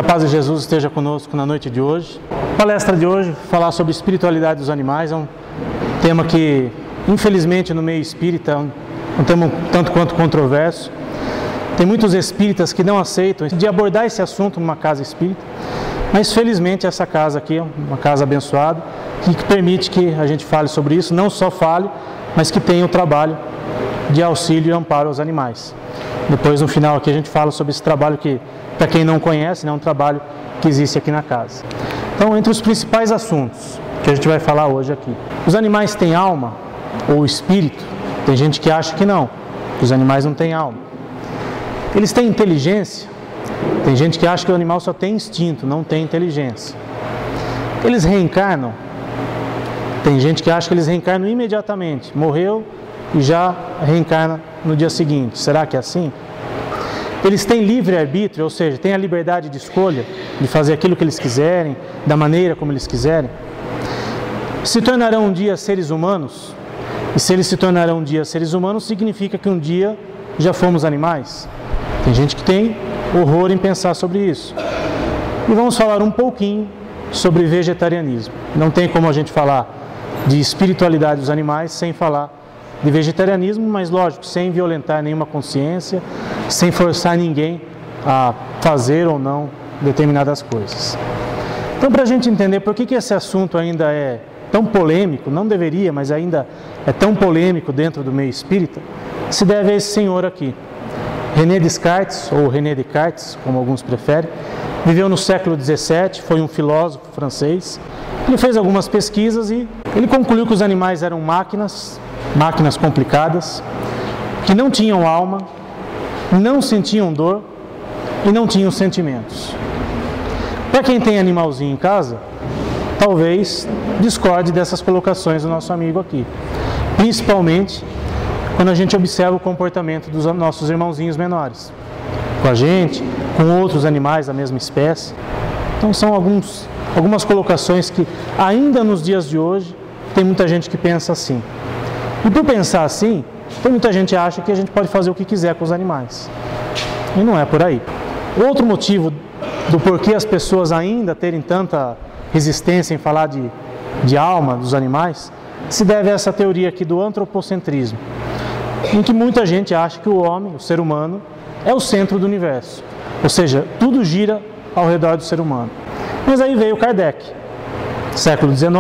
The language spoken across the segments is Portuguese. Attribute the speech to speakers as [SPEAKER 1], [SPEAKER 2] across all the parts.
[SPEAKER 1] Que a paz de Jesus esteja conosco na noite de hoje. A palestra de hoje, falar sobre espiritualidade dos animais, é um tema que, infelizmente, no meio espírita, é um tema tanto quanto controverso. Tem muitos espíritas que não aceitam de abordar esse assunto numa casa espírita, mas felizmente essa casa aqui é uma casa abençoada, que permite que a gente fale sobre isso, não só fale, mas que tenha o trabalho de auxílio e amparo aos animais. Depois, no final aqui, a gente fala sobre esse trabalho que, para quem não conhece, é um trabalho que existe aqui na casa. Então, entre os principais assuntos que a gente vai falar hoje aqui, os animais têm alma ou espírito? Tem gente que acha que não, que os animais não têm alma. Eles têm inteligência? Tem gente que acha que o animal só tem instinto, não tem inteligência. Eles reencarnam? Tem gente que acha que eles reencarnam imediatamente, morreu e já reencarna no dia seguinte. Será que é assim? Eles têm livre-arbítrio, ou seja, têm a liberdade de escolha, de fazer aquilo que eles quiserem, da maneira como eles quiserem? Se tornarão um dia seres humanos? E se eles se tornarão um dia seres humanos, significa que um dia já fomos animais? Tem gente que tem horror em pensar sobre isso. E vamos falar um pouquinho sobre vegetarianismo. Não tem como a gente falar de espiritualidade dos animais sem falar de vegetarianismo, mas lógico, sem violentar nenhuma consciência, sem forçar ninguém a fazer ou não determinadas coisas. Então, para a gente entender por que esse assunto ainda é tão polêmico, não deveria, mas ainda é tão polêmico dentro do meio espírita, se deve a esse senhor aqui. René Descartes, ou René Descartes, como alguns preferem, viveu no século XVII, foi um filósofo francês. Ele fez algumas pesquisas e ele concluiu que os animais eram máquinas complicadas, que não tinham alma, não sentiam dor e não tinham sentimentos. Para quem tem animalzinho em casa, talvez discorde dessas colocações do nosso amigo aqui, principalmente quando a gente observa o comportamento dos nossos irmãozinhos menores, com a gente, com outros animais da mesma espécie. Então são algumas colocações que ainda nos dias de hoje tem muita gente que pensa assim. E por pensar assim, tem muita gente que acha que a gente pode fazer o que quiser com os animais. E não é por aí. Outro motivo do porquê as pessoas ainda terem tanta resistência em falar de alma dos animais se deve a essa teoria aqui do antropocentrismo, em que muita gente acha que o homem, o ser humano, é o centro do universo. Ou seja, tudo gira ao redor do ser humano. Mas aí veio Kardec, século XIX,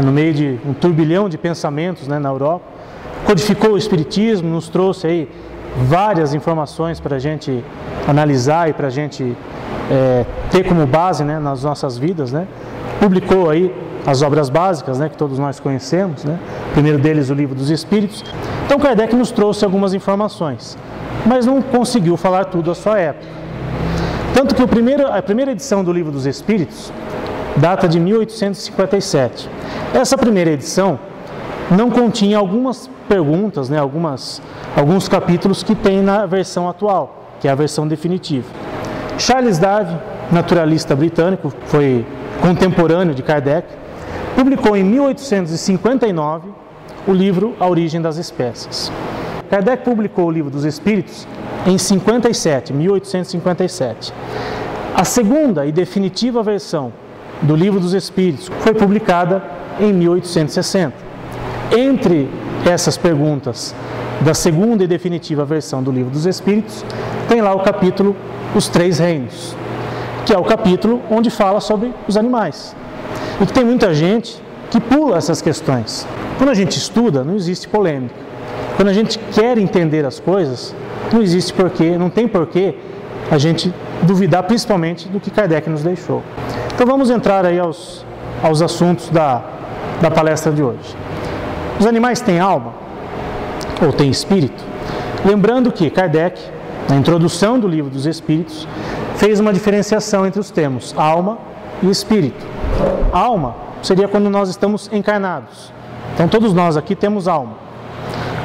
[SPEAKER 1] no meio de um turbilhão de pensamentos na Europa, codificou o Espiritismo, nos trouxe aí várias informações para a gente analisar e para a gente ter como base nas nossas vidas, Publicou aí as obras básicas, que todos nós conhecemos, O primeiro deles, o Livro dos Espíritos. Então Kardec nos trouxe algumas informações, mas não conseguiu falar tudo à sua época. Tanto que a primeira edição do Livro dos Espíritos data de 1857. Essa primeira edição não continha algumas perguntas, alguns capítulos que tem na versão atual, que é a versão definitiva. Charles Darwin, naturalista britânico, foi contemporâneo de Kardec, publicou em 1859 o livro A Origem das Espécies. Kardec publicou o Livro dos Espíritos em 1857. A segunda e definitiva versão do Livro dos Espíritos foi publicada em 1860. Entre essas perguntas da segunda e definitiva versão do Livro dos Espíritos, tem lá o capítulo Os Três Reinos, que é o capítulo onde fala sobre os animais. E que tem muita gente que pula essas questões. Quando a gente estuda, não existe polêmica. Quando a gente quer entender as coisas, não tem porquê a gente duvidar, principalmente do que Kardec nos deixou. Então vamos entrar aí aos assuntos da palestra de hoje. Os animais têm alma? Ou têm espírito? Lembrando que Kardec, na introdução do Livro dos Espíritos, fez uma diferenciação entre os termos alma e espírito. Alma seria quando nós estamos encarnados. Então todos nós aqui temos alma.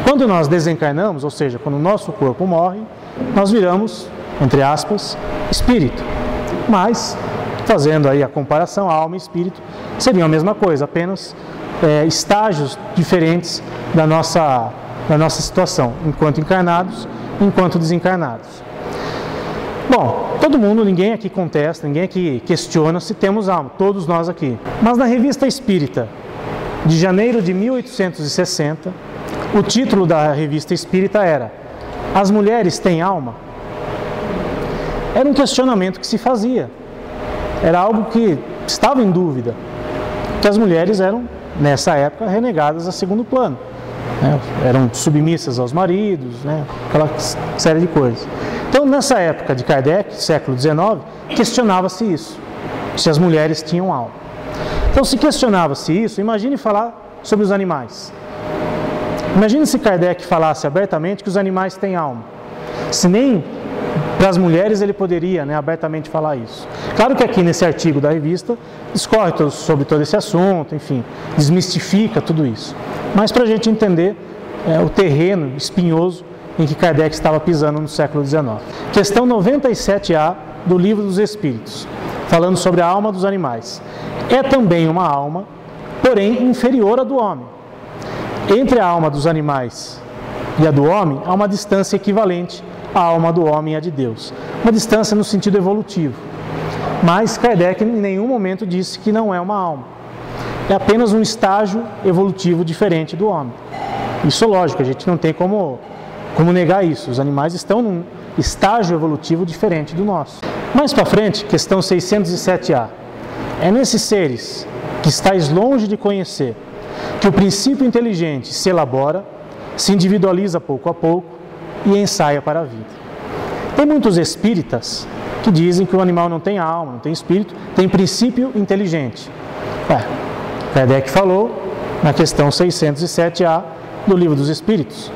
[SPEAKER 1] Quando nós desencarnamos, ou seja, quando o nosso corpo morre, nós viramos, entre aspas, espírito. Mas, fazendo aí a comparação, alma e espírito seriam a mesma coisa, apenas estágios diferentes da nossa situação, enquanto encarnados e enquanto desencarnados. Bom, Todo mundo, ninguém aqui contesta, ninguém aqui questiona se temos alma, todos nós aqui. Mas na Revista Espírita, de janeiro de 1860, o título da Revista Espírita era As Mulheres Têm Alma? Era um questionamento que se fazia, era algo que estava em dúvida, que as mulheres eram, nessa época, renegadas a segundo plano, né? Eram submissas aos maridos, né? Aquela série de coisas. Então, nessa época de Kardec, século XIX, questionava-se isso, se as mulheres tinham alma. Então, se questionava-se isso, imagine falar sobre os animais. Imagine se Kardec falasse abertamente que os animais têm alma. Se nem para as mulheres ele poderia, né, abertamente falar isso. Claro que aqui nesse artigo da revista discorre sobre todo esse assunto, enfim, desmistifica tudo isso. Mas para a gente entender o terreno espinhoso em que Kardec estava pisando no século XIX. Questão 97A do Livro dos Espíritos, falando sobre a alma dos animais. É também uma alma, porém inferior à do homem. Entre a alma dos animais e a do homem, há uma distância equivalente à alma do homem e à de Deus. Uma distância no sentido evolutivo. Mas Kardec em nenhum momento disse que não é uma alma. É apenas um estágio evolutivo diferente do homem. Isso é lógico, a gente não tem como negar isso. Os animais estão num estágio evolutivo diferente do nosso. Mais para frente, questão 607A. É nesses seres que estáis longe de conhecer que o princípio inteligente se elabora, se individualiza pouco a pouco e ensaia para a vida. Tem muitos espíritas que dizem que o animal não tem alma, não tem espírito, tem princípio inteligente. Kardec falou na questão 607A do Livro dos Espíritos.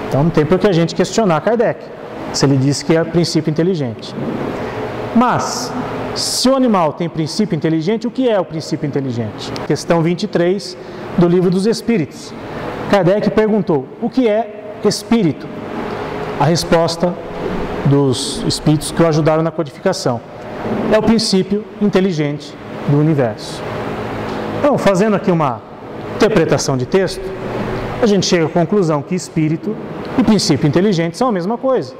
[SPEAKER 1] Então não tem por que a gente questionar Kardec, se ele disse que é princípio inteligente. Mas, se o animal tem princípio inteligente, o que é o princípio inteligente? Questão 23 do Livro dos Espíritos. Kardec perguntou, o que é espírito? A resposta dos espíritos que o ajudaram na codificação. É o princípio inteligente do universo. Então, fazendo aqui uma interpretação de texto, a gente chega à conclusão que espírito e princípio inteligente são a mesma coisa.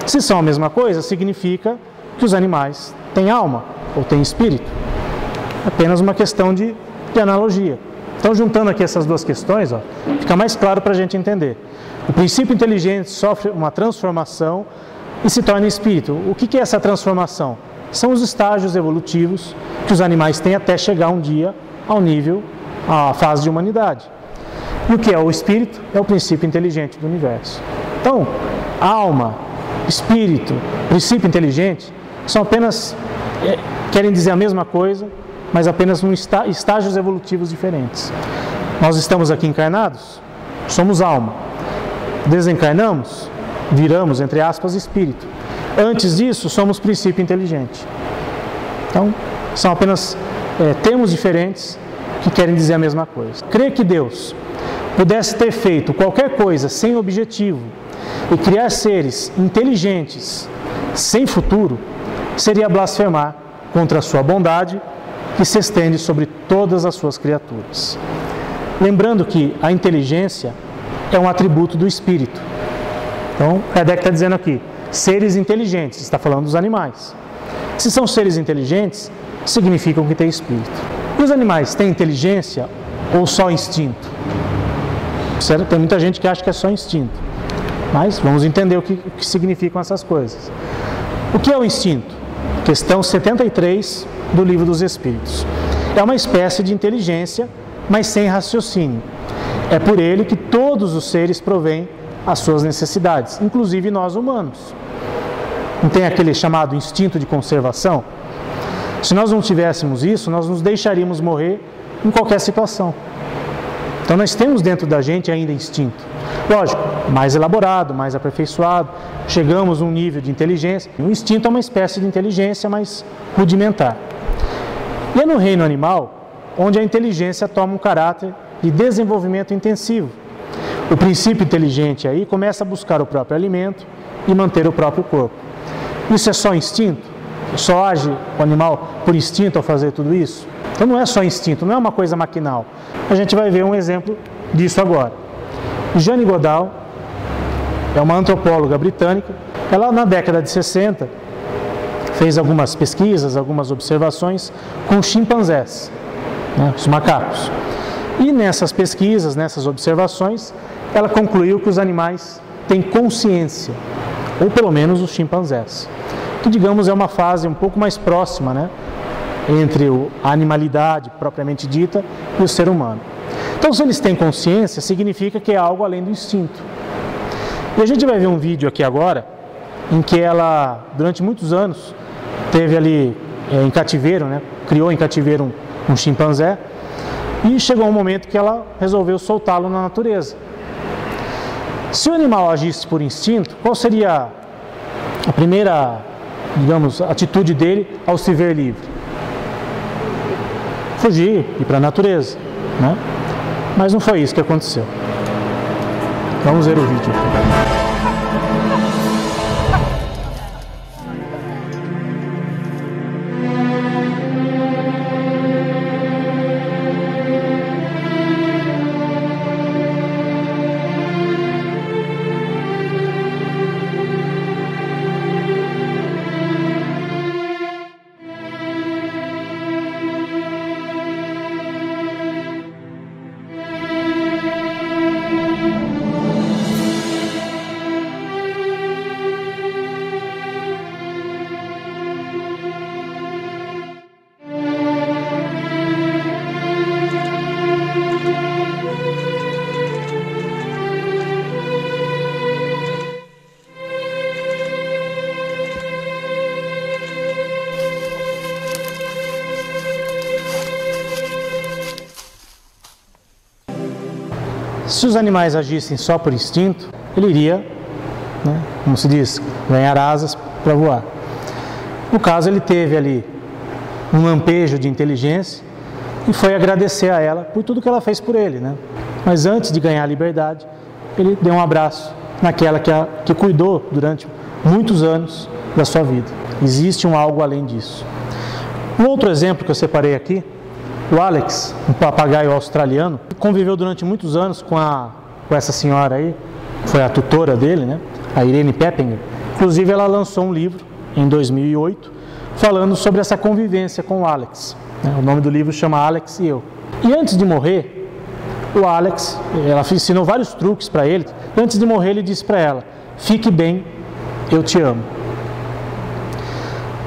[SPEAKER 1] Se são a mesma coisa, significa que os animais têm alma ou têm espírito. Apenas uma questão de analogia. Então, juntando aqui essas duas questões, fica mais claro para a gente entender. O princípio inteligente sofre uma transformação e se torna espírito. O que é essa transformação? São os estágios evolutivos que os animais têm até chegar um dia ao nível, à fase de humanidade. E o que é o espírito? É o princípio inteligente do universo. Então, alma, espírito, princípio inteligente são apenas, querem dizer a mesma coisa, mas apenas em estágios evolutivos diferentes. Nós estamos aqui encarnados, somos alma. Desencarnamos, viramos, entre aspas, espírito. Antes disso, somos princípio inteligente. Então, são apenas termos diferentes que querem dizer a mesma coisa. Crer que Deus pudesse ter feito qualquer coisa sem objetivo e criar seres inteligentes sem futuro, seria blasfemar contra a sua bondade que se estende sobre todas as suas criaturas. Lembrando que a inteligência é um atributo do espírito. Então, Kardec está dizendo aqui, seres inteligentes, está falando dos animais. Se são seres inteligentes, significam que têm espírito. E os animais têm inteligência ou só instinto? Tem muita gente que acha que é só instinto. Mas vamos entender o que significam essas coisas. O que é o instinto? Questão 73 do Livro dos Espíritos. É uma espécie de inteligência, mas sem raciocínio. É por ele que todos os seres provêm as suas necessidades, inclusive nós humanos. Não tem aquele chamado instinto de conservação? Se nós não tivéssemos isso, nós nos deixaríamos morrer em qualquer situação. Então nós temos dentro da gente ainda instinto. Lógico, mais elaborado, mais aperfeiçoado, chegamos a um nível de inteligência. O instinto é uma espécie de inteligência mais rudimentar. E é no reino animal onde a inteligência toma um caráter de desenvolvimento intensivo. O princípio inteligente aí começa a buscar o próprio alimento e manter o próprio corpo. Isso é só instinto? Só age o animal por instinto ao fazer tudo isso? Então não é só instinto, não é uma coisa maquinal. A gente vai ver um exemplo disso agora. Jane Goodall é uma antropóloga britânica. Ela, na década de 60, fez algumas pesquisas, algumas observações com chimpanzés, né, os macacos. E nessas pesquisas, nessas observações, ela concluiu que os animais têm consciência, ou pelo menos os chimpanzés, que digamos é uma fase um pouco mais próxima, né, entre a animalidade propriamente dita e o ser humano. Então, se eles têm consciência, significa que é algo além do instinto. E a gente vai ver um vídeo aqui agora, em que ela, durante muitos anos, teve ali em cativeiro, né, criou em cativeiro um chimpanzé, e chegou um momento que ela resolveu soltá-lo na natureza. Se o animal agisse por instinto, qual seria a primeira, digamos, atitude dele ao se ver livre? Fugir, ir para a natureza, né? Mas não foi isso que aconteceu. Vamos ver o vídeo aqui. Se os animais agissem só por instinto, ele iria, né, como se diz, ganhar asas para voar. No caso, ele teve ali um lampejo de inteligência e foi agradecer a ela por tudo que ela fez por ele, né? Mas antes de ganhar a liberdade, ele deu um abraço naquela que cuidou durante muitos anos da sua vida. Existe algo além disso. Um outro exemplo que eu separei aqui, o Alex, um papagaio australiano, conviveu durante muitos anos com essa senhora aí, foi a tutora dele, né? A Irene Peppinger. Inclusive, ela lançou um livro em 2008 falando sobre essa convivência com o Alex. O nome do livro chama Alex e Eu. E antes de morrer, o Alex, ela ensinou vários truques para ele. E antes de morrer, ele disse para ela: fique bem, eu te amo.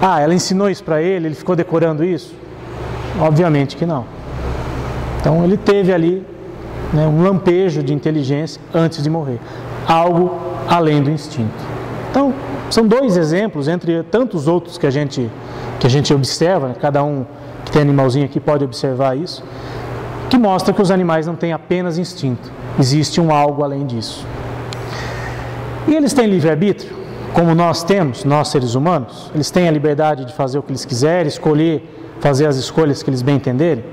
[SPEAKER 1] Ah, ela ensinou isso para ele ficou decorando isso? Obviamente que não. Então ele teve ali, né, um lampejo de inteligência antes de morrer. Algo além do instinto. Então, são dois exemplos, entre tantos outros que a gente observa, né, cada um que tem animalzinho aqui pode observar isso, que mostra que os animais não têm apenas instinto. Existe algo além disso. E eles têm livre-arbítrio, como nós temos, nós seres humanos. Eles têm a liberdade de fazer o que eles quiserem, escolher, fazer as escolhas que eles bem entenderem.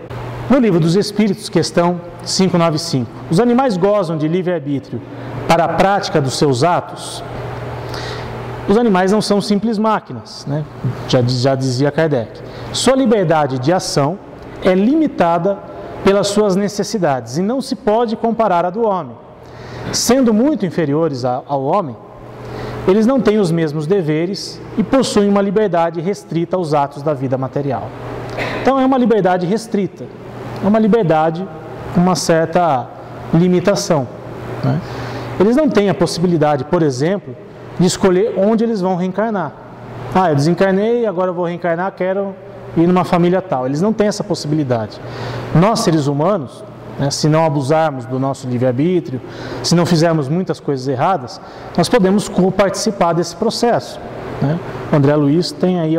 [SPEAKER 1] No Livro dos Espíritos, questão 595, os animais gozam de livre-arbítrio para a prática dos seus atos? Os animais não são simples máquinas, né? Já dizia Kardec. Sua liberdade de ação é limitada pelas suas necessidades e não se pode comparar à do homem. Sendo muito inferiores ao homem, eles não têm os mesmos deveres e possuem uma liberdade restrita aos atos da vida material. Então é uma liberdade restrita, é uma liberdade com uma certa limitação, né? Eles não têm a possibilidade, por exemplo, de escolher onde eles vão reencarnar. Ah, eu desencarnei, agora eu vou reencarnar, quero ir numa família tal. Eles não têm essa possibilidade. Nós, seres humanos, né, se não abusarmos do nosso livre-arbítrio, se não fizermos muitas coisas erradas, nós podemos participar desse processo, né? O André Luiz tem aí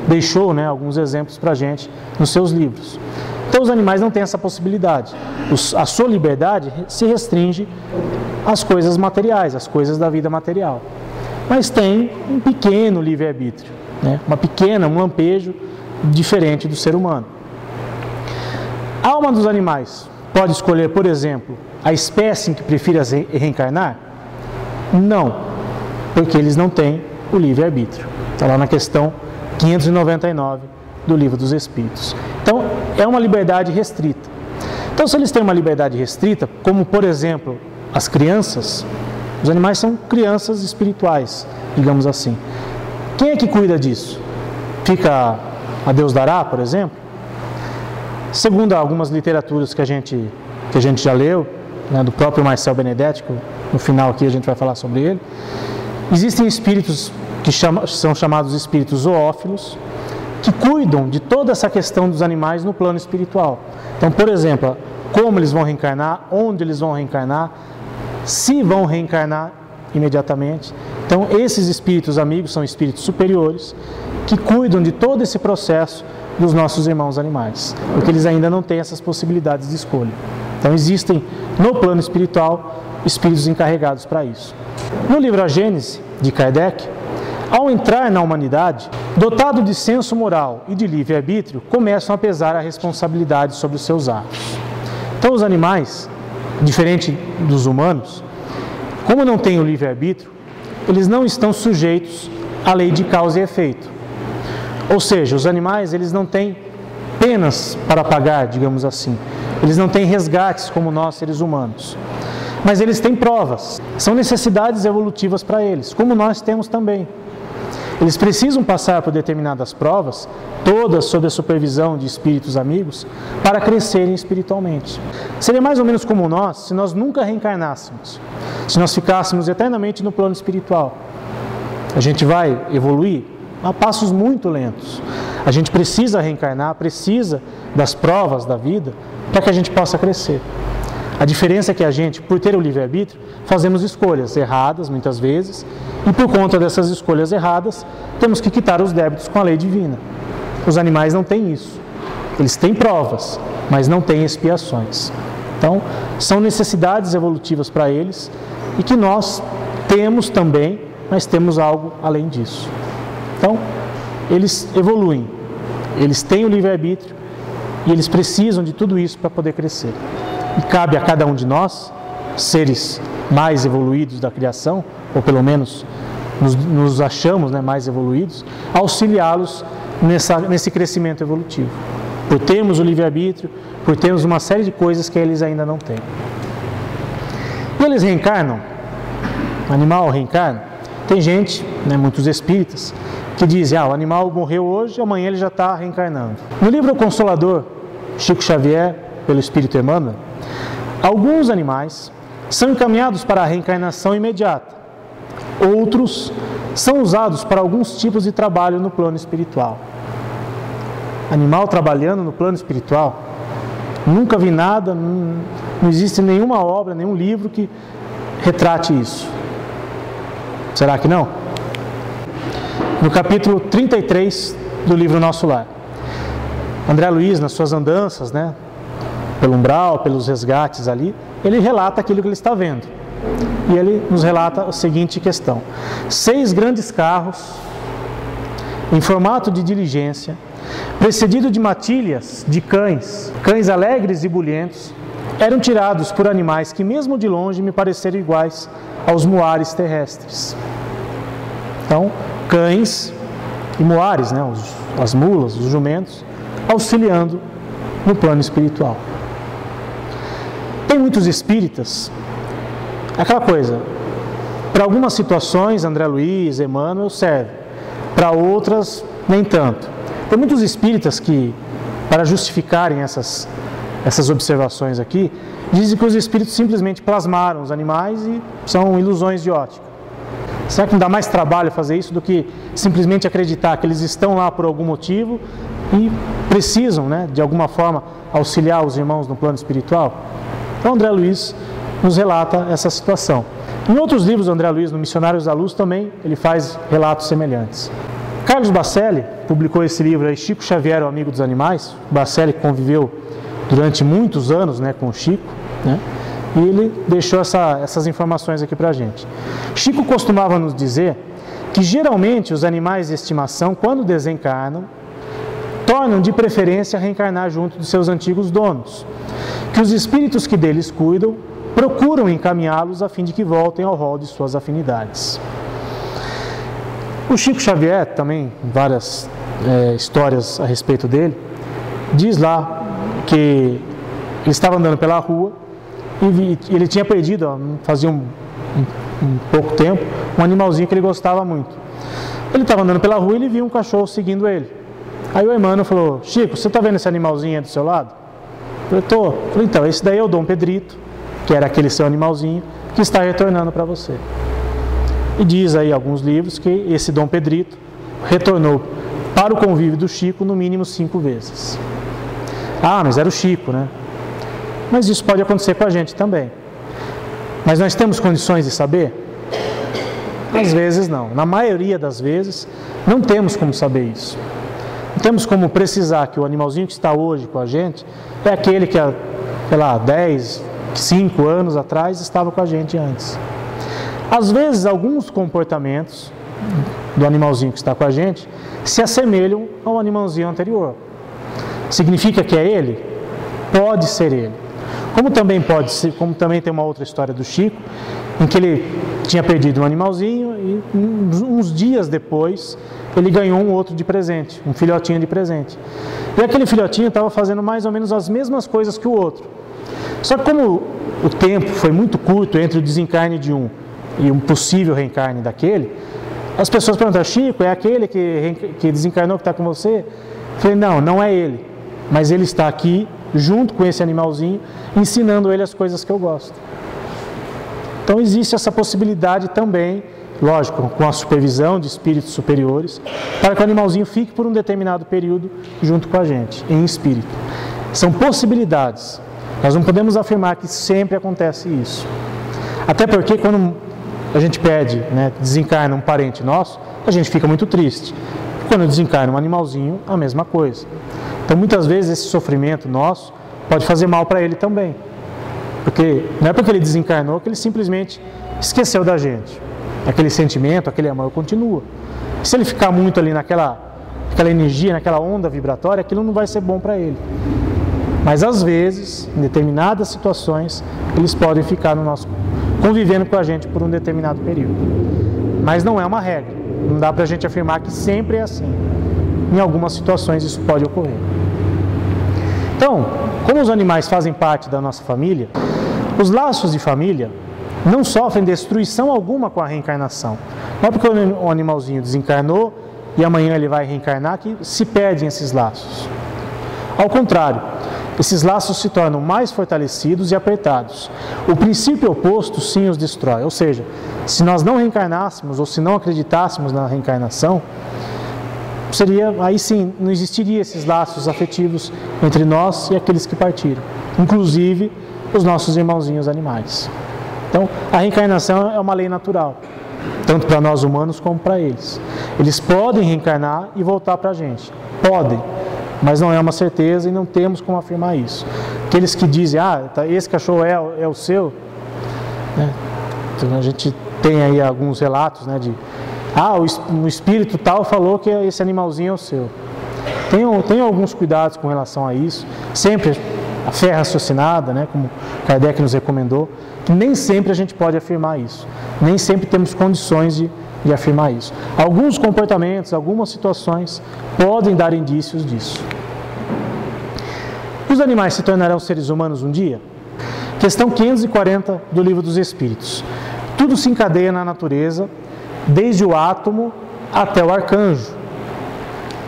[SPEAKER 1] deixou, né, alguns exemplos para a gente nos seus livros. Então os animais não têm essa possibilidade. A sua liberdade se restringe às coisas materiais, às coisas da vida material. Mas tem um pequeno livre-arbítrio, né? Um lampejo diferente do ser humano. A alma dos animais pode escolher, por exemplo, a espécie em que prefira reencarnar? Não, porque eles não têm o livre-arbítrio. Está lá na questão 599 do Livro dos Espíritos. Então, é uma liberdade restrita. Então, se eles têm uma liberdade restrita, como, por exemplo, as crianças, os animais são crianças espirituais, digamos assim. Quem é que cuida disso? fica a Deus dará, por exemplo? Segundo algumas literaturas que a gente já leu, né, do próprio Marcel Benedetti, no final aqui a gente vai falar sobre ele, existem espíritos que são chamados espíritos zoófilos, que cuidam de toda essa questão dos animais no plano espiritual. Então, por exemplo, como eles vão reencarnar, onde eles vão reencarnar, se vão reencarnar imediatamente. Então, esses espíritos amigos são espíritos superiores que cuidam de todo esse processo dos nossos irmãos animais, porque eles ainda não têm essas possibilidades de escolha. Então, existem no plano espiritual espíritos encarregados para isso. No livro A Gênese, de Kardec, ao entrar na humanidade, dotado de senso moral e de livre-arbítrio, começam a pesar a responsabilidade sobre os seus atos. Então, os animais, diferente dos humanos, como não têm o livre-arbítrio, eles não estão sujeitos à lei de causa e efeito. Ou seja, os animais eles não têm penas para pagar, digamos assim. Eles não têm resgates como nós, seres humanos. Mas eles têm provas. São necessidades evolutivas para eles, como nós temos também. Eles precisam passar por determinadas provas, todas sob a supervisão de espíritos amigos, para crescerem espiritualmente. Seria mais ou menos como nós, se nós nunca reencarnássemos, se nós ficássemos eternamente no plano espiritual. A gente vai evoluir a passos muito lentos. A gente precisa reencarnar, precisa das provas da vida para que a gente possa crescer. A diferença é que a gente, por ter o livre-arbítrio, fazemos escolhas erradas, muitas vezes, e por conta dessas escolhas erradas, temos que quitar os débitos com a lei divina. Os animais não têm isso. Eles têm provas, mas não têm expiações. Então, são necessidades evolutivas para eles e que nós temos também, mas temos algo além disso. Então, eles evoluem, eles têm o livre-arbítrio e eles precisam de tudo isso para poder crescer. E cabe a cada um de nós, seres mais evoluídos da criação, ou pelo menos nos achamos, né, mais evoluídos, auxiliá-los nesse crescimento evolutivo. Por termos o livre-arbítrio, por termos uma série de coisas que eles ainda não têm. E eles reencarnam? O animal reencarna? Tem gente, né, muitos espíritas, que dizem, o animal morreu hoje, amanhã ele já está reencarnando. No livro O Consolador, Chico Xavier, pelo Espírito Emmanuel, alguns animais são encaminhados para a reencarnação imediata. Outros são usados para alguns tipos de trabalho no plano espiritual. Animal trabalhando no plano espiritual, nunca vi nada, não existe nenhuma obra, nenhum livro que retrate isso. Será que não? No capítulo 33 do livro Nosso Lar, André Luiz, nas suas andanças, né, pelo umbral, pelos resgates ali, ele relata aquilo que ele está vendo. E ele nos relata a seguinte questão: 6 grandes carros, em formato de diligência, precedido de matilhas de cães alegres e bulhentos, eram tirados por animais que mesmo de longe me pareceram iguais aos muares terrestres. Então, cães e muares, né, as mulas, os jumentos, auxiliando no plano espiritual. Tem muitos espíritas, aquela coisa, para algumas situações, André Luiz, Emmanuel serve, para outras nem tanto. Tem muitos espíritas que, para justificarem essas observações aqui, dizem que os espíritos simplesmente plasmaram os animais e são ilusões de ótica. Será que não dá mais trabalho fazer isso do que simplesmente acreditar que eles estão lá por algum motivo e precisam, né, de alguma forma, auxiliar os irmãos no plano espiritual? Então, André Luiz nos relata essa situação. Em outros livros, André Luiz, no Missionários da Luz, também ele faz relatos semelhantes. Carlos Bacelli publicou esse livro aí, Chico Xavier, o Amigo dos Animais. Bacelli conviveu durante muitos anos, né, com o Chico, né, e ele deixou essas informações aqui para a gente. Chico costumava nos dizer que geralmente os animais de estimação, quando desencarnam, tornam de preferência reencarnar junto dos seus antigos donos, que os espíritos que deles cuidam procuram encaminhá-los a fim de que voltem ao rol de suas afinidades. O Chico Xavier, também várias histórias a respeito dele, diz lá que ele estava andando pela rua e ele tinha perdido, fazia um pouco tempo, um animalzinho que ele gostava muito. Ele estava andando pela rua e ele viu um cachorro seguindo ele. Aí o Emmanuel falou: Chico, você está vendo esse animalzinho aí do seu lado? Eu falei: tô. Falei: então, esse daí é o Dom Pedrito, que era aquele seu animalzinho, que está retornando para você. E diz aí alguns livros que esse Dom Pedrito retornou para o convívio do Chico no mínimo 5 vezes. Ah, mas era o Chico, né? Mas isso pode acontecer com a gente também. Mas nós temos condições de saber? Às vezes não. Na maioria das vezes, não temos como saber isso. Não temos como precisar que o animalzinho que está hoje com a gente é aquele que há, sei lá, 10, 5 anos atrás estava com a gente antes. Às vezes, alguns comportamentos do animalzinho que está com a gente se assemelham ao animalzinho anterior. Significa que é ele? Pode ser ele. Como também pode ser, como também tem uma outra história do Chico, em que ele tinha perdido um animalzinho e uns dias depois ele ganhou um outro de presente, um filhotinho de presente. E aquele filhotinho estava fazendo mais ou menos as mesmas coisas que o outro. Só que como o tempo foi muito curto entre o desencarne de um e um possível reencarne daquele, as pessoas perguntaram: Chico, é aquele que desencarnou que está com você? Eu falei: não, não é ele, mas ele está aqui junto com esse animalzinho, ensinando ele as coisas que eu gosto. Então existe essa possibilidade também, lógico, com a supervisão de espíritos superiores, para que o animalzinho fique por um determinado período junto com a gente, em espírito. São possibilidades. Nós não podemos afirmar que sempre acontece isso. Até porque quando a gente perde, né, desencarna um parente nosso, a gente fica muito triste. Quando desencarna um animalzinho, a mesma coisa. Então muitas vezes esse sofrimento nosso pode fazer mal para ele também. Porque não é porque ele desencarnou que ele simplesmente esqueceu da gente. Aquele sentimento, aquele amor continua. E se ele ficar muito ali naquela energia, naquela onda vibratória, aquilo não vai ser bom para ele. Mas às vezes, em determinadas situações, eles podem ficar convivendo com a gente por um determinado período. Mas não é uma regra. Não dá para a gente afirmar que sempre é assim. Em algumas situações isso pode ocorrer. Então, como os animais fazem parte da nossa família, os laços de família não sofrem destruição alguma com a reencarnação. Não é porque o animalzinho desencarnou e amanhã ele vai reencarnar que se perdem esses laços. Ao contrário, esses laços se tornam mais fortalecidos e apertados. O princípio oposto sim os destrói. Ou seja, se nós não reencarnássemos ou se não acreditássemos na reencarnação, aí sim, não existiria esses laços afetivos entre nós e aqueles que partiram, inclusive os nossos irmãozinhos animais. Então, a reencarnação é uma lei natural, tanto para nós humanos como para eles. Eles podem reencarnar e voltar para a gente, podem, mas não é uma certeza e não temos como afirmar isso. Aqueles que dizem: esse cachorro é o seu, né? Então, a gente tem aí alguns relatos, né, o espírito tal falou que esse animalzinho é o seu. Tenham alguns cuidados com relação a isso. Sempre a fé raciocinada, né, como Kardec nos recomendou, que nem sempre a gente pode afirmar isso. Nem sempre temos condições de afirmar isso. Alguns comportamentos, algumas situações podem dar indícios disso. Os animais se tornarão seres humanos um dia? Questão 540 do Livro dos Espíritos. Tudo se encadeia na natureza, desde o átomo até o arcanjo,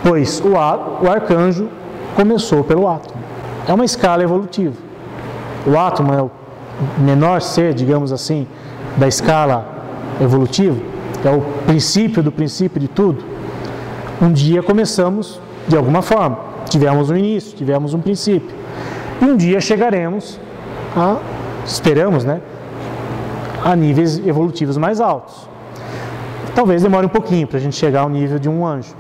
[SPEAKER 1] pois o arcanjo começou pelo átomo. É uma escala evolutiva. O átomo é o menor ser, digamos assim, da escala evolutiva, é o princípio do princípio de tudo. Um dia começamos de alguma forma, tivemos um início, tivemos um princípio, e um dia chegaremos esperamos, né, a níveis evolutivos mais altos. Talvez demore um pouquinho para a gente chegar ao nível de um anjo,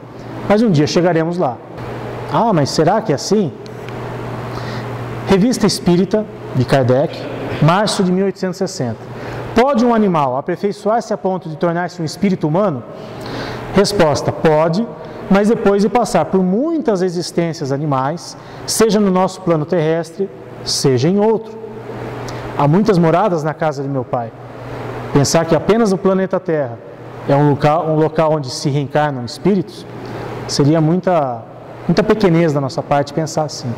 [SPEAKER 1] mas um dia chegaremos lá. Mas será que é assim? Revista Espírita, de Kardec, março de 1860. Pode um animal aperfeiçoar-se a ponto de tornar-se um espírito humano? Resposta: pode, mas depois de passar por muitas existências animais, seja no nosso plano terrestre, seja em outro. Há muitas moradas na casa de meu pai. Pensar que apenas o planeta Terra é um local onde se reencarnam espíritos, seria muita pequenez da nossa parte pensar assim.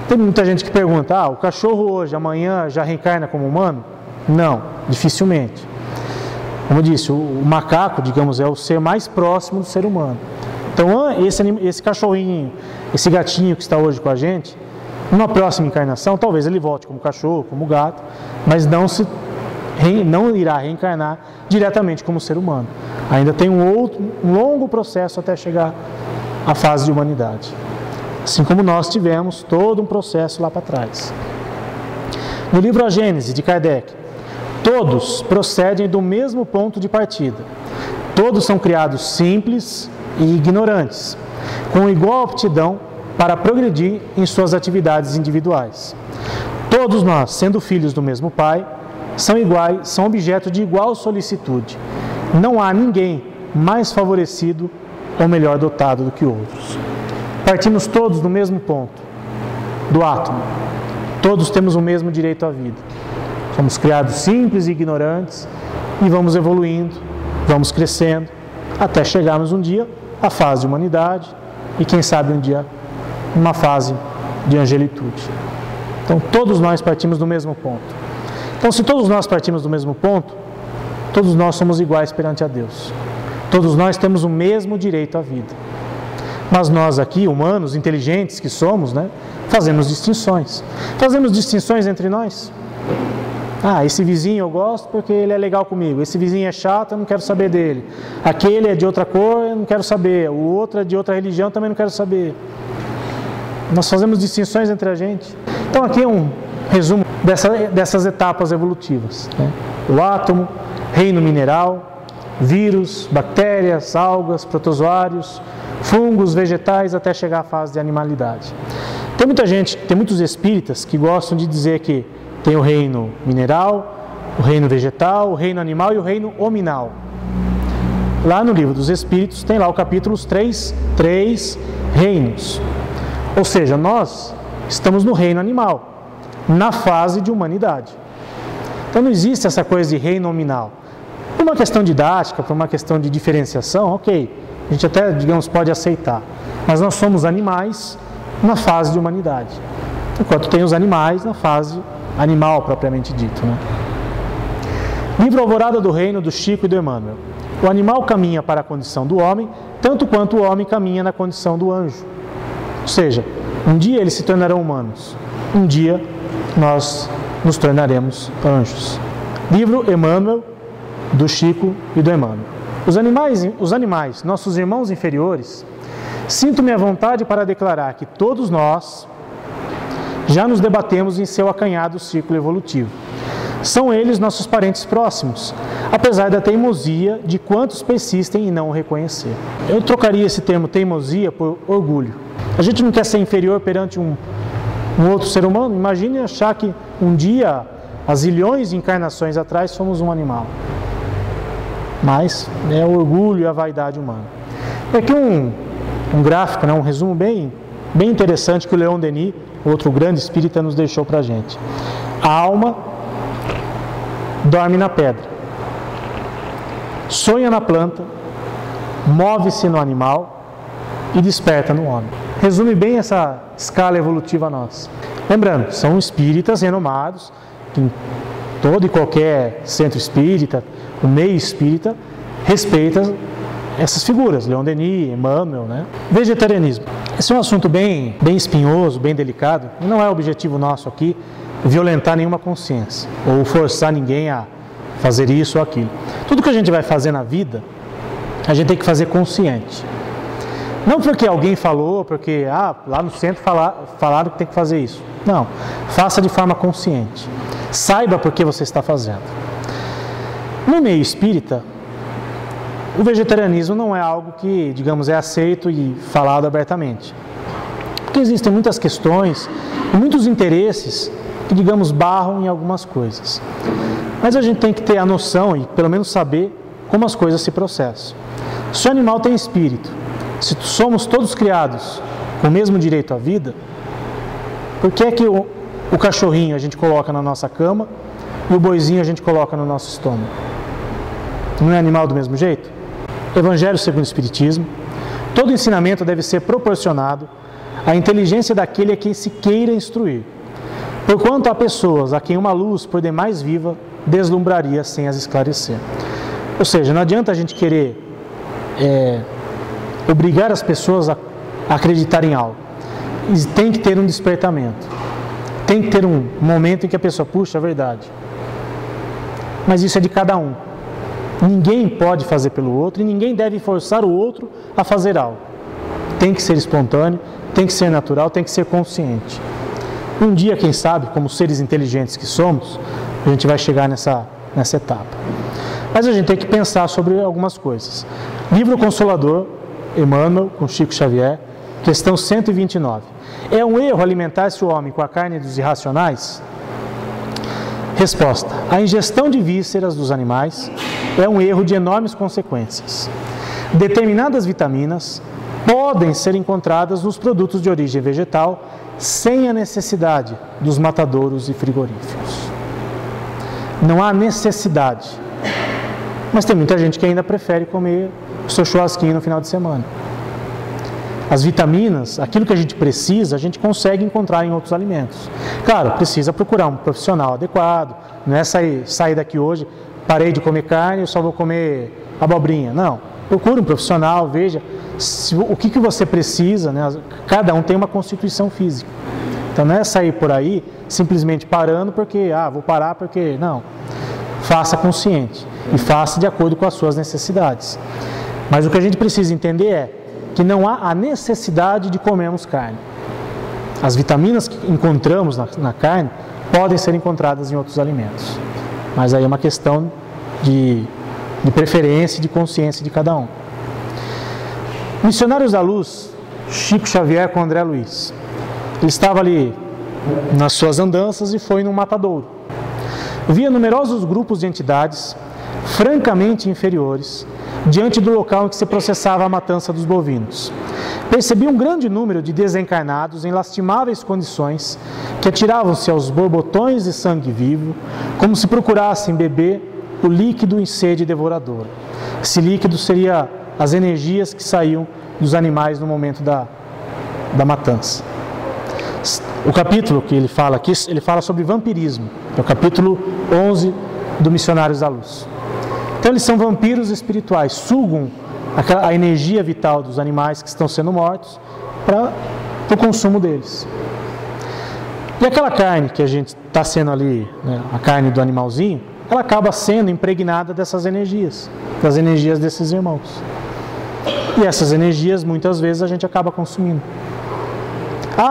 [SPEAKER 1] Tem muita gente que pergunta: o cachorro hoje, amanhã já reencarna como humano? Não, dificilmente. Como eu disse, o macaco, digamos, é o ser mais próximo do ser humano. Então, esse cachorrinho, esse gatinho que está hoje com a gente, numa próxima encarnação, talvez ele volte como cachorro, como gato, mas não irá reencarnar diretamente como ser humano. Ainda tem um longo processo até chegar à fase de humanidade. Assim como nós tivemos todo um processo lá para trás. No livro A Gênese, de Kardec, todos procedem do mesmo ponto de partida. Todos são criados simples e ignorantes, com igual aptidão para progredir em suas atividades individuais. Todos nós, sendo filhos do mesmo Pai, são iguais, são objeto de igual solicitude. Não há ninguém mais favorecido ou melhor dotado do que outros. Partimos todos do mesmo ponto, do átomo. Todos temos o mesmo direito à vida. Somos criados simples e ignorantes e vamos evoluindo, vamos crescendo, até chegarmos um dia à fase de humanidade e quem sabe um dia uma fase de angelitude. Então todos nós partimos do mesmo ponto. Então se todos nós partimos do mesmo ponto, todos nós somos iguais perante a Deus. Todos nós temos o mesmo direito à vida. Mas nós aqui, humanos, inteligentes que somos, fazemos distinções. Fazemos distinções entre nós. Esse vizinho eu gosto porque ele é legal comigo. Esse vizinho é chato, eu não quero saber dele. Aquele é de outra cor, eu não quero saber. O outro é de outra religião, também não quero saber. Nós fazemos distinções entre a gente. Então aqui é um resumo dessas etapas evolutivas. O átomo, reino mineral, vírus, bactérias, algas, protozoários, fungos, vegetais, até chegar à fase de animalidade. Tem muitos espíritas que gostam de dizer que tem o reino mineral, o reino vegetal, o reino animal e o reino hominal. Lá no livro dos Espíritos tem lá o capítulo 3 reinos. Ou seja, nós estamos no reino animal, na fase de humanidade. Então não existe essa coisa de reino nominal. Por uma questão didática, por uma questão de diferenciação, ok, a gente até, digamos, pode aceitar. Mas nós somos animais na fase de humanidade, enquanto tem os animais na fase animal propriamente dito. Livro Alvorada do Reino, do Chico e do Emmanuel. O animal caminha para a condição do homem, tanto quanto o homem caminha na condição do anjo. Ou seja, um dia eles se tornarão humanos, um dia nós nos tornaremos anjos. Livro Emmanuel, do Chico e do Emmanuel. Os animais, nossos irmãos inferiores, sinto-me à vontade para declarar que todos nós já nos debatemos em seu acanhado círculo evolutivo. São eles nossos parentes próximos, apesar da teimosia de quantos persistem em não o reconhecer. Eu trocaria esse termo teimosia por orgulho. A gente não quer ser inferior perante um outro ser humano. Imagine achar que um dia, há zilhões de encarnações atrás, fomos um animal. Mas é o orgulho e a vaidade humana. É aqui um gráfico, um resumo bem interessante que o Leon Denis, outro grande espírita, nos deixou para a gente. A alma dorme na pedra, sonha na planta, move-se no animal e desperta no homem. Resume bem essa escala evolutiva nossa. Lembrando, são espíritas renomados, que em todo e qualquer centro espírita, o meio espírita, respeita essas figuras, Leon Denis, Emmanuel, Vegetarianismo. Esse é um assunto bem espinhoso, bem delicado, e não é objetivo nosso aqui violentar nenhuma consciência, ou forçar ninguém a fazer isso ou aquilo. Tudo que a gente vai fazer na vida, a gente tem que fazer consciente. Não porque alguém falou, porque lá no centro falaram que tem que fazer isso. Não, faça de forma consciente. Saiba por que você está fazendo. No meio espírita, o vegetarianismo não é algo que, digamos, é aceito e falado abertamente. Porque existem muitas questões, muitos interesses que, digamos, barram em algumas coisas. Mas a gente tem que ter a noção e pelo menos saber como as coisas se processam. Se o animal tem espírito, se somos todos criados com o mesmo direito à vida, por que é que o cachorrinho a gente coloca na nossa cama e o boizinho a gente coloca no nosso estômago? Não é animal do mesmo jeito? Evangelho segundo o Espiritismo. Todo ensinamento deve ser proporcionado à inteligência daquele a quem se queira instruir. Porquanto há pessoas a quem uma luz, por demais viva, deslumbraria sem as esclarecer. Ou seja, não adianta a gente querer obrigar as pessoas a acreditar em algo. E tem que ter um despertamento. Tem que ter um momento em que a pessoa, puxa, é verdade. Mas isso é de cada um. Ninguém pode fazer pelo outro e ninguém deve forçar o outro a fazer algo. Tem que ser espontâneo, tem que ser natural, tem que ser consciente. Um dia, quem sabe, como seres inteligentes que somos, a gente vai chegar nessa etapa. Mas a gente tem que pensar sobre algumas coisas. Livro Consolador, Emmanuel, com Chico Xavier, questão 129. É um erro alimentar-se o homem com a carne dos irracionais? Resposta. A ingestão de vísceras dos animais é um erro de enormes consequências. Determinadas vitaminas podem ser encontradas nos produtos de origem vegetal sem a necessidade dos matadouros e frigoríficos. Não há necessidade. Mas tem muita gente que ainda prefere comer o seu churrasquinho no final de semana. As vitaminas, aquilo que a gente precisa, a gente consegue encontrar em outros alimentos. Claro, precisa procurar um profissional adequado, não é sair daqui hoje, parei de comer carne, eu só vou comer abobrinha. Não, procure um profissional, veja o que você precisa, né? Cada um tem uma constituição física. Então não é sair por aí simplesmente parando porque, vou parar porque, não. Faça consciente e faça de acordo com as suas necessidades. Mas o que a gente precisa entender é que não há a necessidade de comermos carne. As vitaminas que encontramos na carne podem ser encontradas em outros alimentos. Mas aí é uma questão de preferência e de consciência de cada um. Missionários da Luz, Chico Xavier com André Luiz. Ele estava ali nas suas andanças e foi num matadouro. Via numerosos grupos de entidades francamente inferiores diante do local em que se processava a matança dos bovinos. Percebi um grande número de desencarnados em lastimáveis condições que atiravam-se aos borbotões de sangue vivo, como se procurassem beber o líquido em sede devoradora. Esse líquido seria as energias que saíam dos animais no momento da matança. O capítulo que ele fala aqui, ele fala sobre vampirismo, é o capítulo 11 do Missionários da Luz. Então eles são vampiros espirituais, sugam a energia vital dos animais que estão sendo mortos para o consumo deles. E aquela carne que a gente está sendo ali, né, a carne do animalzinho, ela acaba sendo impregnada dessas energias, das energias desses irmãos. E essas energias muitas vezes a gente acaba consumindo.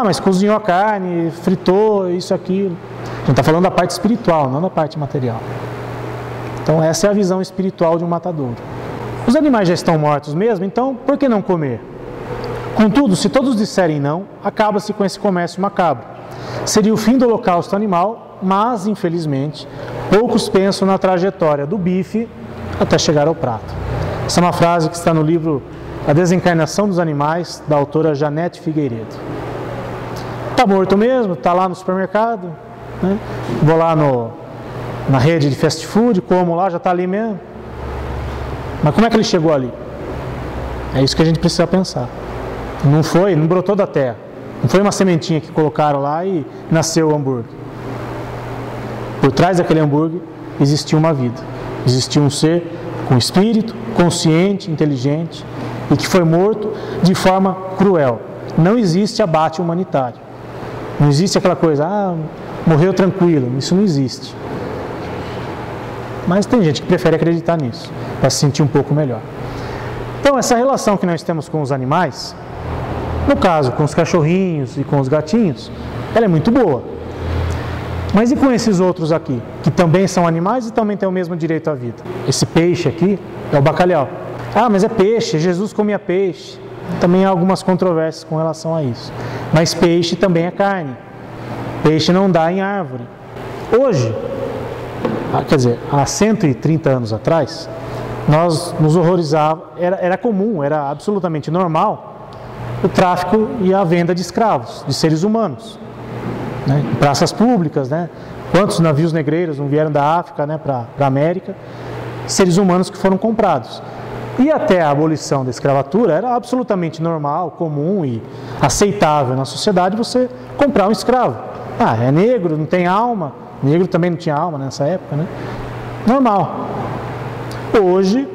[SPEAKER 1] Mas cozinhou a carne, fritou, isso, aquilo. A gente está falando da parte espiritual, não da parte material. Então essa é a visão espiritual de um matadouro. Os animais já estão mortos mesmo, então por que não comer? Contudo, se todos disserem não, acaba-se com esse comércio macabro. Seria o fim do holocausto animal, mas, infelizmente, poucos pensam na trajetória do bife até chegar ao prato. Essa é uma frase que está no livro A Desencarnação dos Animais, da autora Janete Figueiredo. Está morto mesmo, está lá no supermercado, né? Vou lá na rede de fast food, como lá, já está ali mesmo. Mas como é que ele chegou ali? É isso que a gente precisa pensar. Não brotou da terra. Não foi uma sementinha que colocaram lá e nasceu o hambúrguer. Por trás daquele hambúrguer existia uma vida. Existia um ser com espírito, consciente, inteligente e que foi morto de forma cruel. Não existe abate humanitário. Não existe aquela coisa, morreu tranquilo. Isso não existe. Mas tem gente que prefere acreditar nisso, para se sentir um pouco melhor. Então, essa relação que nós temos com os animais, no caso, com os cachorrinhos e com os gatinhos, ela é muito boa. Mas e com esses outros aqui, que também são animais e também têm o mesmo direito à vida? Esse peixe aqui é o bacalhau. Mas é peixe, Jesus comia peixe. Também há algumas controvérsias com relação a isso. Mas peixe também é carne. Peixe não dá em árvore. Hoje, há 130 anos atrás, nós nos horrorizávamos, era comum, era absolutamente normal o tráfico e a venda de escravos, de seres humanos, né? Em praças públicas, né? Quantos navios negreiros não vieram da África, né, para a América, seres humanos que foram comprados. E até a abolição da escravatura era absolutamente normal, comum e aceitável na sociedade você comprar um escravo. É negro, não tem alma. Negro também não tinha alma nessa época, né? Normal. Hoje,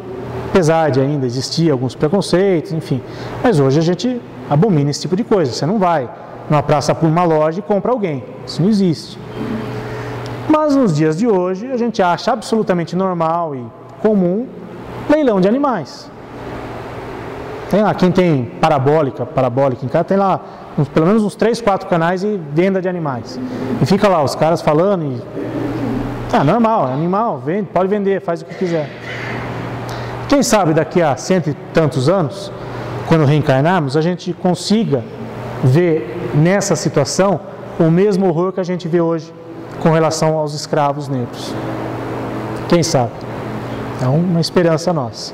[SPEAKER 1] apesar de ainda existir alguns preconceitos, enfim, mas hoje a gente abomina esse tipo de coisa. Você não vai numa praça por uma loja e compra alguém. Isso não existe. Mas nos dias de hoje, a gente acha absolutamente normal e comum leilão de animais. Tem lá, quem tem parabólica em casa, tem lá pelo menos uns 3, 4 canais de venda de animais. E fica lá os caras falando e... normal, é animal, vende, pode vender, faz o que quiser. Quem sabe daqui a 100 e tantos anos, quando reencarnarmos, a gente consiga ver nessa situação o mesmo horror que a gente vê hoje com relação aos escravos negros. Quem sabe? É uma esperança nossa.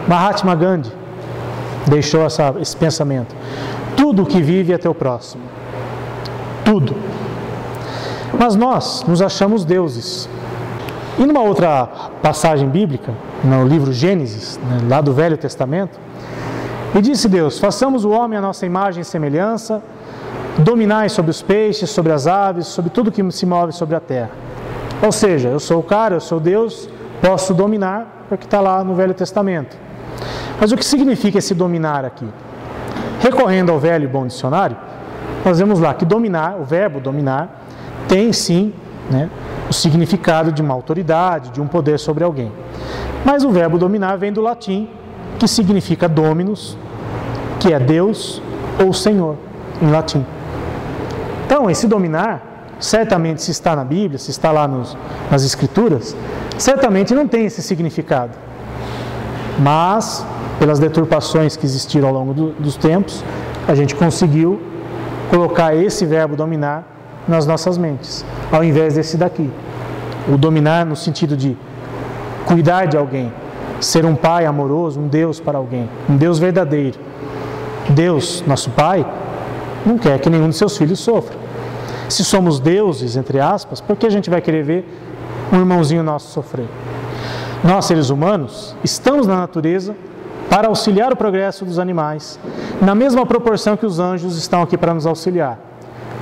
[SPEAKER 1] Mahatma Gandhi deixou esse pensamento. Tudo que vive é teu próximo. Tudo. Mas nós nos achamos deuses. E numa outra passagem bíblica, no livro Gênesis, lá do Velho Testamento, e disse Deus: façamos o homem à nossa imagem e semelhança, dominai sobre os peixes, sobre as aves, sobre tudo que se move sobre a terra. Ou seja, eu sou o cara, eu sou Deus, posso dominar, porque está lá no Velho Testamento. Mas o que significa esse dominar aqui? Recorrendo ao velho e bom dicionário, nós vemos lá que dominar, o verbo dominar, tem sim, o significado de uma autoridade, de um poder sobre alguém. Mas o verbo dominar vem do latim, que significa dominus, que é Deus ou Senhor, em latim. Então, esse dominar, certamente se está na Bíblia, se está lá nas Escrituras, certamente não tem esse significado. Mas, pelas deturpações que existiram ao longo dos tempos, a gente conseguiu colocar esse verbo dominar nas nossas mentes, ao invés desse daqui. O dominar no sentido de cuidar de alguém, ser um pai amoroso, um Deus para alguém, um Deus verdadeiro. Deus, nosso Pai, não quer que nenhum de seus filhos sofra. Se somos deuses, entre aspas, por que a gente vai querer ver um irmãozinho nosso sofrer? Nós, seres humanos, estamos na natureza para auxiliar o progresso dos animais, na mesma proporção que os anjos estão aqui para nos auxiliar.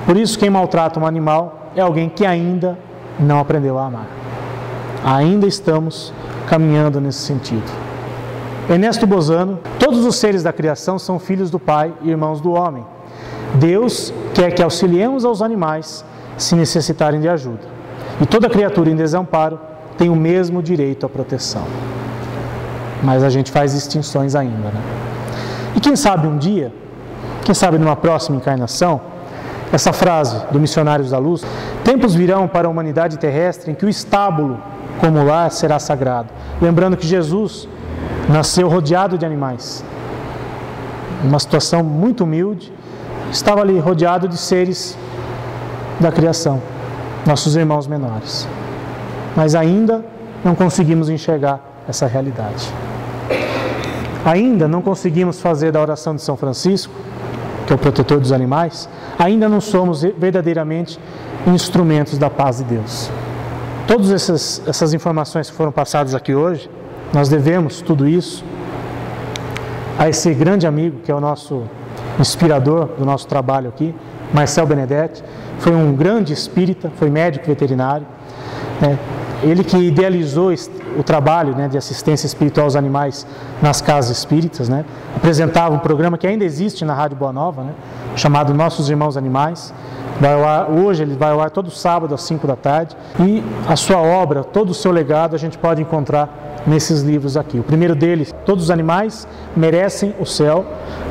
[SPEAKER 1] Por isso, quem maltrata um animal é alguém que ainda não aprendeu a amar. Ainda estamos caminhando nesse sentido. Ernesto Bozano: todos os seres da criação são filhos do Pai e irmãos do homem. Deus quer que auxiliemos aos animais se necessitarem de ajuda. E toda criatura em desamparo tem o mesmo direito à proteção. Mas a gente faz distinções ainda, E quem sabe um dia, quem sabe numa próxima encarnação, essa frase do Missionários da Luz: tempos virão para a humanidade terrestre em que o estábulo como lar será sagrado. Lembrando que Jesus nasceu rodeado de animais. Uma situação muito humilde, estava ali rodeado de seres da criação, nossos irmãos menores. Mas ainda não conseguimos enxergar essa realidade. Ainda não conseguimos fazer da oração de São Francisco, que é o protetor dos animais, ainda não somos verdadeiramente instrumentos da paz de Deus. Todas essas informações que foram passadas aqui hoje, nós devemos tudo isso a esse grande amigo que é o nosso inspirador do nosso trabalho aqui, Marcel Benedetti. Foi um grande espírita, foi médico veterinário, Ele que idealizou o trabalho de assistência espiritual aos animais nas casas espíritas, Apresentava um programa que ainda existe na Rádio Boa Nova, chamado Nossos Irmãos Animais. Hoje ele vai ao ar todo sábado às 5 da tarde. E a sua obra, todo o seu legado, a gente pode encontrar nesses livros aqui. O primeiro deles, Todos os Animais Merecem o Céu,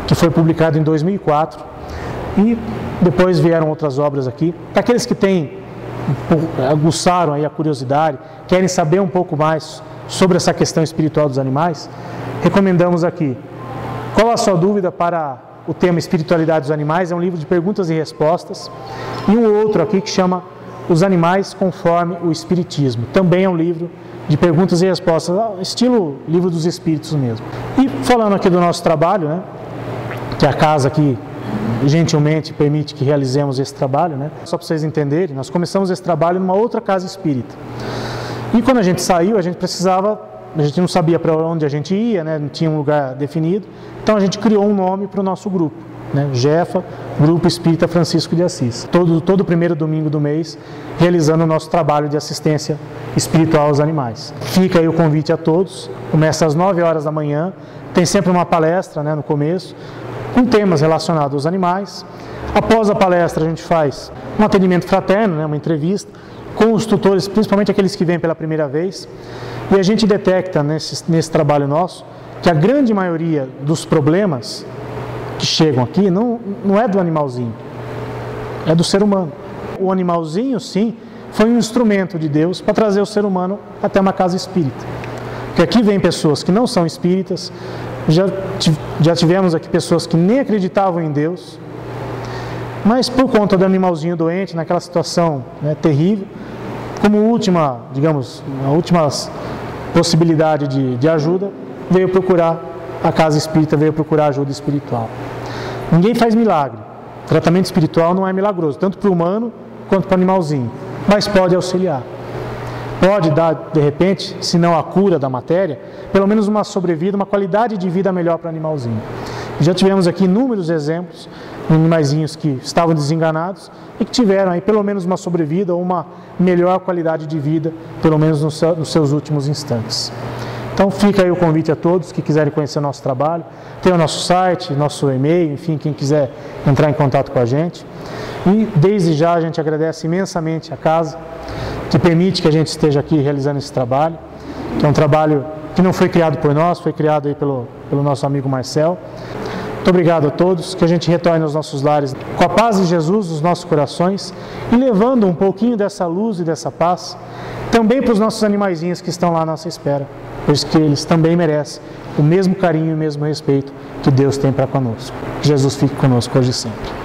[SPEAKER 1] que foi publicado em 2004. E depois vieram outras obras aqui. Para aqueles que aguçaram aí a curiosidade, querem saber um pouco mais sobre essa questão espiritual dos animais, recomendamos aqui Qual a Sua Dúvida para o tema Espiritualidade dos Animais. É um livro de perguntas e respostas. E um outro aqui que chama Os Animais Conforme o Espiritismo. Também é um livro de perguntas e respostas, estilo Livro dos Espíritos mesmo. E falando aqui do nosso trabalho, que a casa aqui gentilmente permite que realizemos esse trabalho, Só para vocês entenderem, nós começamos esse trabalho numa outra casa espírita. E quando a gente saiu, a gente não sabia para onde a gente ia, não tinha um lugar definido, então a gente criou um nome para o nosso grupo. né? Jefa, Grupo Espírita Francisco de Assis. Todo primeiro domingo do mês, realizando o nosso trabalho de assistência espiritual aos animais. Fica aí o convite a todos, começa às 9 horas da manhã, tem sempre uma palestra, né, no começo, com temas relacionados aos animais. Após a palestra a gente faz um atendimento fraterno, né, uma entrevista, com os tutores, principalmente aqueles que vêm pela primeira vez, e a gente detecta nesse trabalho nosso que a grande maioria dos problemas que chegam aqui não é do animalzinho, é do ser humano. O animalzinho, sim, foi um instrumento de Deus para trazer o ser humano até uma casa espírita. Porque aqui vem pessoas que não são espíritas, já tivemos aqui pessoas que nem acreditavam em Deus, mas por conta do animalzinho doente, naquela situação, né, terrível, como última, digamos, a última possibilidade de ajuda, veio procurar a casa espírita, veio procurar ajuda espiritual. Ninguém faz milagre. O tratamento espiritual não é milagroso, tanto para o humano quanto para o animalzinho, mas pode auxiliar. Pode dar, de repente, se não a cura da matéria, pelo menos uma sobrevida, uma qualidade de vida melhor para o animalzinho. Já tivemos aqui inúmeros exemplos de animaizinhos que estavam desenganados e que tiveram aí pelo menos uma sobrevida ou uma melhor qualidade de vida, pelo menos nos seus últimos instantes. Então fica aí o convite a todos que quiserem conhecer o nosso trabalho. Tem o nosso site, nosso e-mail, enfim, quem quiser entrar em contato com a gente. E desde já a gente agradece imensamente a casa, que permite que a gente esteja aqui realizando esse trabalho, que é um trabalho que não foi criado por nós, foi criado aí pelo nosso amigo Marcel. Muito obrigado a todos, que a gente retorne aos nossos lares com a paz de Jesus nos nossos corações e levando um pouquinho dessa luz e dessa paz também para os nossos animaizinhos que estão lá à nossa espera, pois que eles também merecem o mesmo carinho e o mesmo respeito que Deus tem para conosco. Que Jesus fique conosco hoje e sempre.